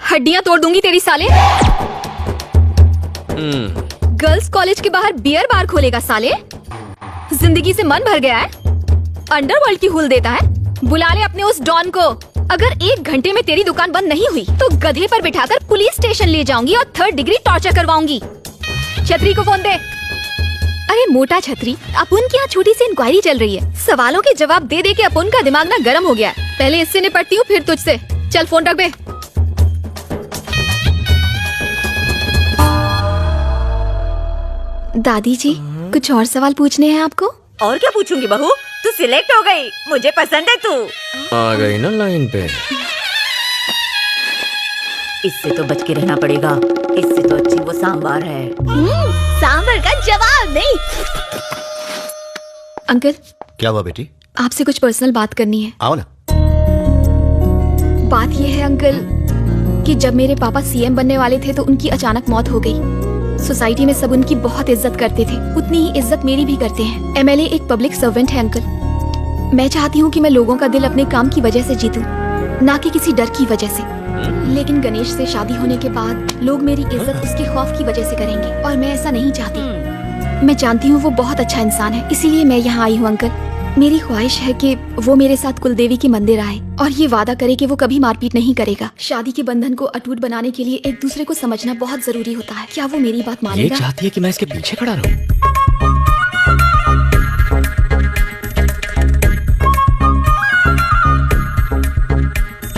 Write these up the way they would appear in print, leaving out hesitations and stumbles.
हड्डियां तोड़ दूंगी तेरी साले। गर्ल्स कॉलेज के बाहर बियर बार खोलेगा साले। जिंदगी से मन भर गया है, अंडरवर्ल्ड की हुल देता है। बुला ले अपने उस डॉन को। अगर 1 घंटे में तेरी दुकान बंद नहीं हुई तो गधे पर बिठाकर पुलिस स्टेशन ले जाऊंगी और 3rd डिग्री टॉर्चर करवाऊंगी। छतरी को फोन दे। अरे मोटा छतरी, अपुन की यहाँ छोटी सी इंक्वायरी चल रही है। सवालों के जवाब दे दे के अपुन का दिमाग ना गर्म हो गया है। पहले इससे निपटती हूँ फिर तुझसे। चल फोन रख बे। दादी जी, कुछ और सवाल पूछने हैं आपको? और क्या पूछूंगी बहू, तू सिलेक्ट हो गई, मुझे पसंद है तू। आ गई ना लाइन पे। इससे तो बच के रहना पड़ेगा, इससे तो अच्छी वो सांभर है। सांभर का जवाब नहीं। अंकल, क्या हुआ बेटी? आपसे कुछ पर्सनल बात करनी है। आओ ना। बात ये है अंकल कि जब मेरे पापा सीएम बनने वाले थे तो उनकी अचानक मौत हो गई। सोसाइटी में सब उनकी बहुत इज्जत करते थे, उतनी ही इज्जत मेरी भी करते हैं। एमएलए एक पब्लिक सर्वेंट है अंकल। मैं चाहती हूँ कि मैं लोगों का दिल अपने काम की वजह से जीतूं, ना कि किसी डर की वजह से। लेकिन गणेश से शादी होने के बाद लोग मेरी इज्जत उसके खौफ की वजह से करेंगे और मैं ऐसा नहीं चाहती। मैं जानती हूँ वो बहुत अच्छा इंसान है, इसीलिए मैं यहाँ आई हूँ अंकल। मेरी ख्वाहिश है कि वो मेरे साथ कुलदेवी के मंदिर आए और ये वादा करे कि वो कभी मारपीट नहीं करेगा। शादी के बंधन को अटूट बनाने के लिए एक दूसरे को समझना बहुत जरूरी होता है। क्या वो मेरी बात मानेगा? ये चाहती है कि मैं इसके पीछे खड़ा रहूं।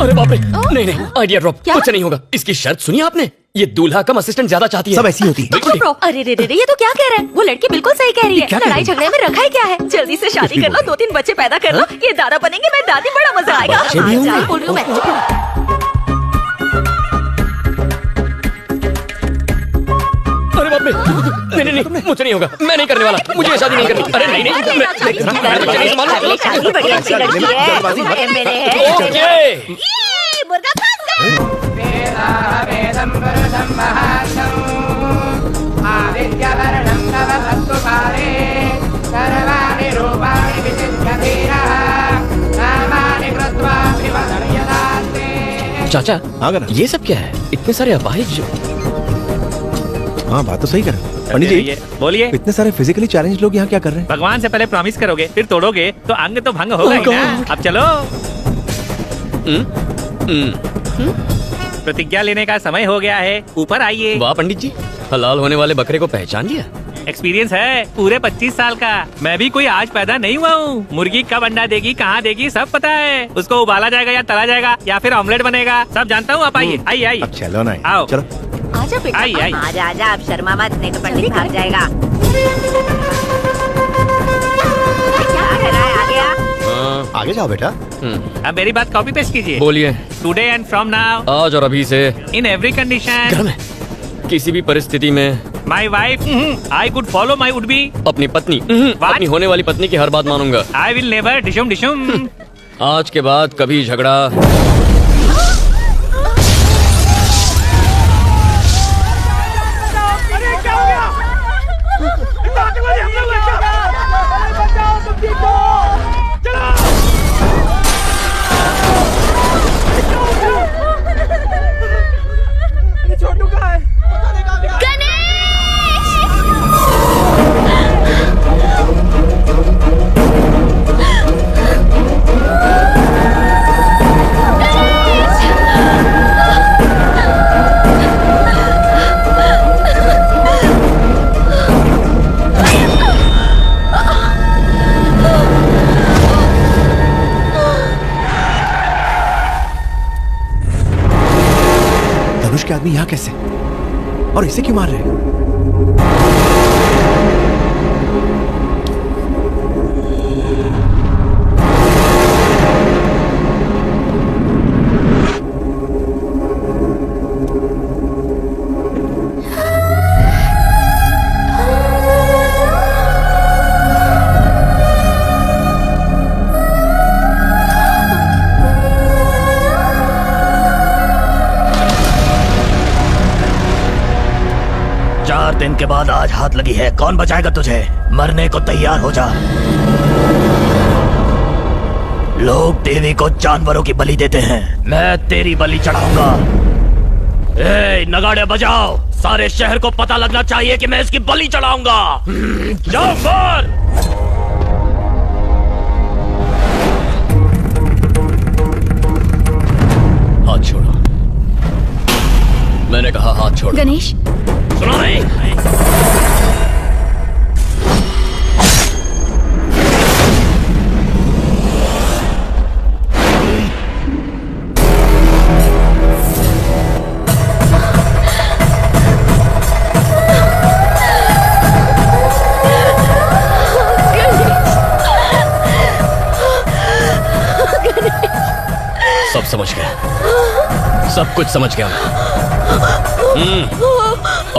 अरे बाप रे, नहीं नहीं, आइडिया ड्रॉप। कुछ नहीं होगा। इसकी शर्त सुनी आपने? ये दूल्हा कम असिस्टेंट ज्यादा चाहती है। सब ऐसी होती है। बिल्कुल ठीक। अरे रे रे रे, ये तो क्या कह रहा है? वो लड़की बिल्कुल सही कह रही है। लड़ाई झगड़े में रखा है क्या है? जल्दी से शादी कर लो, 2-3 बच्चे पैदा कर लो। ये दादा बनेंगे, मैं दादी, बड़ा मजा आएगा। बच्चे भी होंगे? बोल रही हूँ मैं। अरे बाप रे, नहीं नहीं नहीं, मुझसे नहीं होगा। मैं नहीं करने वाला, मुझे शादी नहीं करनी। अरे नहीं नहीं, शादी बड़ी अच्छी लड़की है, मेरे है। ओके। मुर्गा फंस गया। चाचा, हाँ करना। ये सब क्या है? इतने सारे अपाहिज। हाँ बात तो सही कर रहे हो। पंडित जी बोलिए। इतने सारे फिजिकली चैलेंज लोग यहाँ क्या कर रहे हैं? भगवान से पहले प्रॉमिस करोगे, फिर तोड़ोगे तो अंग तो भंग होगा ही ना। अब चलो। प्रतिज्ञा लेने का समय हो गया है, ऊपर आइए। वाह पंडित जी, हलाल होने वाले बकरे को पहचान लिया। एक्सपीरियंस है पूरे 25 साल का। मैं भी कोई आज पैदा नहीं हुआ हूँ। मुर्गी कब अंडा देगी, कहाँ देगी, सब पता है। उसको उबाला जाएगा या तला जाएगा या फिर ऑमलेट बनेगा, सब जानता हूँ। आप आइए आइए आइए। अब चलो ना, आओ। चलो। आजा बेटा, आइए, आइए। आजा आजा, अब शर्मा मत, नहीं तो पंडित भाग जाएगा। क्या कर रहा है? आ गया। आगे जाओ बेटा। अब मेरी बात कॉपी पेस्ट कीजिए। बोलिए। टुडे एंड फ्रॉम नाउ, आज और अभी से, इन एवरी कंडीशन, घर में किसी भी परिस्थिति में, my wife I could follow my would be, अपनी पत्नी अपनी होने वाली पत्नी की हर बात मानूंगा। आई विल नेवर डिशुम डिशुम। आज के बाद कभी झगड़ा। धनुष के आदमी यहाँ कैसे, और इसे क्यों मार रहे हैं? दिन के बाद आज हाथ लगी है, कौन बचाएगा तुझे? मरने को तैयार हो जा। लोग देवी को जानवरों की बलि देते हैं, मैं तेरी बलि चढ़ाऊंगा। ए, नगाड़े बजाओ, सारे शहर को पता लगना चाहिए कि मैं इसकी बलि चढ़ाऊंगा। जाओ मार। हाथ छोड़ो, मैंने कहा हाथ छोड़ो। गणेश, सुनो नहीं? सब समझ गया, सब कुछ समझ गया मैं।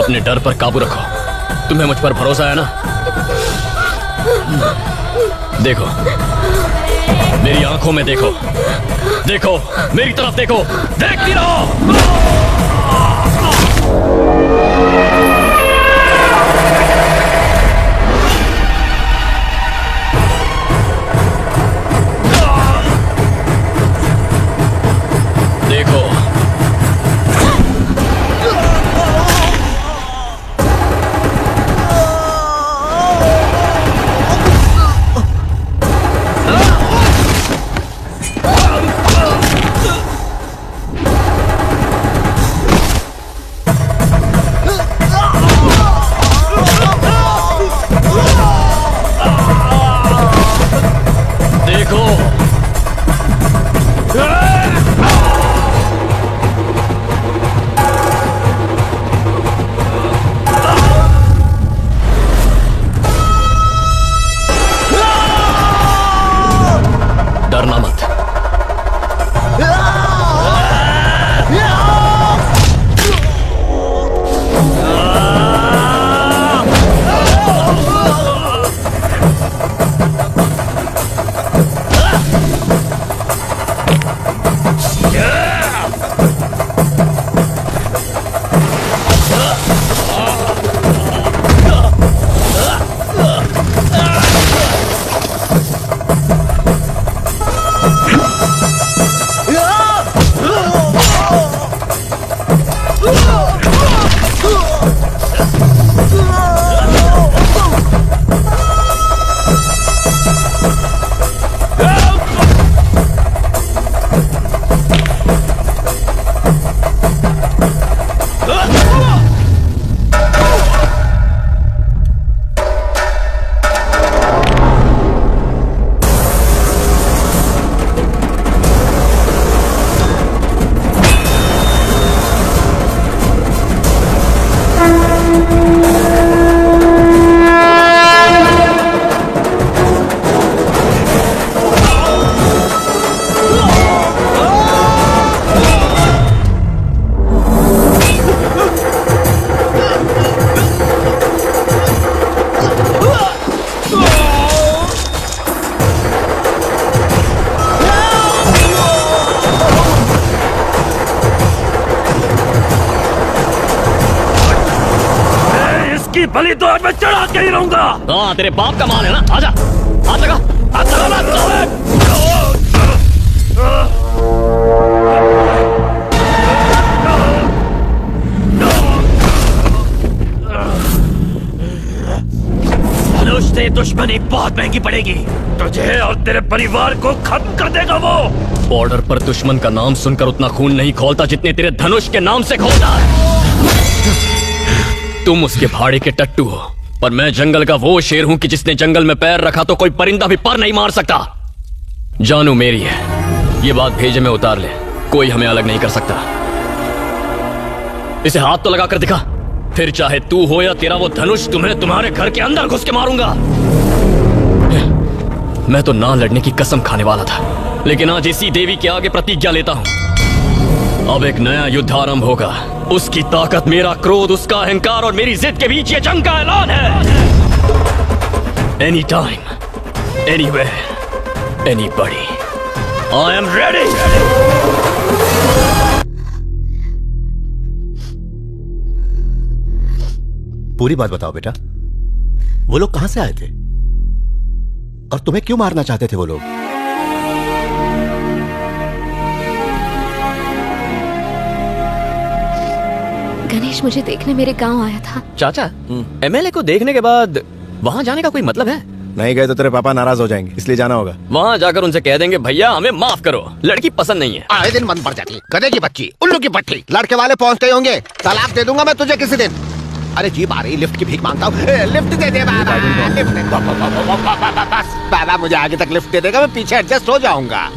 अपने डर पर काबू रखो। तुम्हें मुझ पर भरोसा है ना? देखो, मेरी आंखों में देखो, देखो मेरी तरफ देखो, देखती रहो। देखो, देखो, डरना मत। बलि तो आज मैं चढ़ा के ही रहूंगा। हाँ, तेरे बाप का माल है ना? आजा, हाथ लगा, हाथ लगा। धनुष से दुश्मनी बहुत महंगी पड़ेगी। तुझे और तेरे परिवार को खत्म कर देगा वो। बॉर्डर पर दुश्मन का नाम सुनकर उतना खून नहीं खोलता जितने तेरे धनुष के नाम से खोलता। तुम उसके भाड़े के टट्टू हो, पर मैं जंगल का वो शेर हूं कि जिसने जंगल में पैर रखा तो कोई परिंदा भी पर नहीं मार सकता। जानू मेरी है, ये बात भेजे में उतार ले, कोई हमें अलग नहीं कर सकता। इसे हाथ तो लगा कर दिखा, फिर चाहे तू हो या तेरा वो धनुष, तुम्हें तुम्हारे घर के अंदर घुस के मारूंगा। मैं तो ना लड़ने की कसम खाने वाला था, लेकिन आज इसी देवी के आगे प्रतिज्ञा लेता हूं। अब एक नया युद्ध आरंभ होगा। उसकी ताकत, मेरा क्रोध, उसका अहंकार और मेरी जिद के बीच ये जंग का ऐलान है। Any time, anywhere, anybody, I am ready. पूरी बात बताओ बेटा, वो लोग कहां से आए थे और तुम्हें क्यों मारना चाहते थे वो लोग? गणेश मुझे देखने मेरे गांव आया था। चाचा, एमएलए को देखने के बाद वहाँ जाने का कोई मतलब है? नहीं गए तो तेरे पापा नाराज हो जाएंगे, इसलिए जाना होगा। वहाँ जाकर उनसे कह देंगे भैया हमें माफ करो, लड़की पसंद नहीं है। आए दिन बंद पड़ जाती, गधे की बच्ची, उल्लू की पट्टी, लड़के वाले पहुंचते ही होंगे, तलाक दे दूंगा मैं तुझे किसी दिन। अरे जीप आ रही, लिफ्ट की भीख मांगता हूँ, लिफ्ट दे दे बाबा, लिफ्ट। बस बाबा मुझे आगे तक लिफ्ट दे देगा, मैं पीछे एडजस्ट हो जाऊंगा।